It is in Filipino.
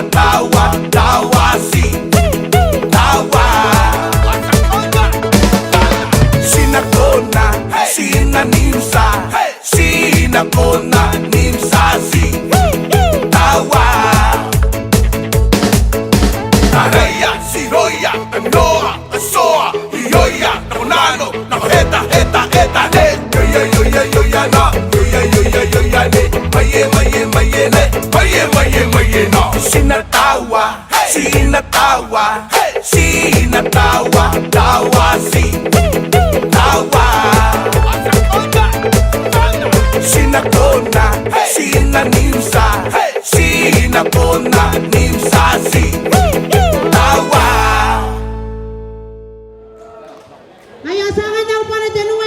sinatawa, tawasi, tawa. Sinakona, sinanimsa, sinakona, nimsasi, tawa. Taraya, siroya, anoa, asoa, iyoya, nakunano, nakuheta, heta, heta, ne. Yoya, yoya, yoya, na, yoya, yoya, yoya, ne. Maye, maye, maye, ne. Maye, maye, maye, no. Sinatawa, sinatawa, sinatawa, tawasi, tawa. Sinakona, sinanimsa, sinakona, nimsasi, tawa. Ayo, sangat jauh pada jenuh.